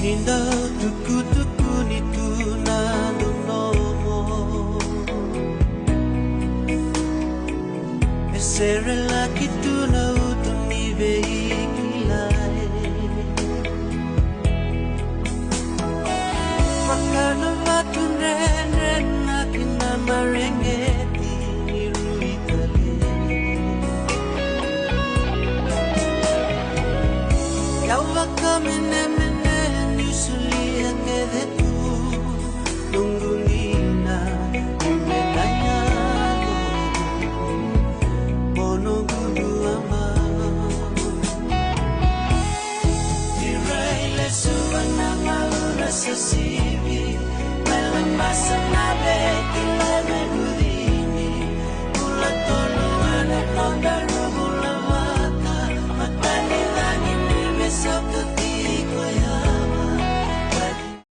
Inda tuku-tuku ni tuna dunomo Esere laki tuna utuni veikilai Makano matun ren nakina marengeti ni ruitale Yawa kamene Sulia que de tú Nungulina me dañado Mono gulu ama Direi le subana maura sasivi Mela masa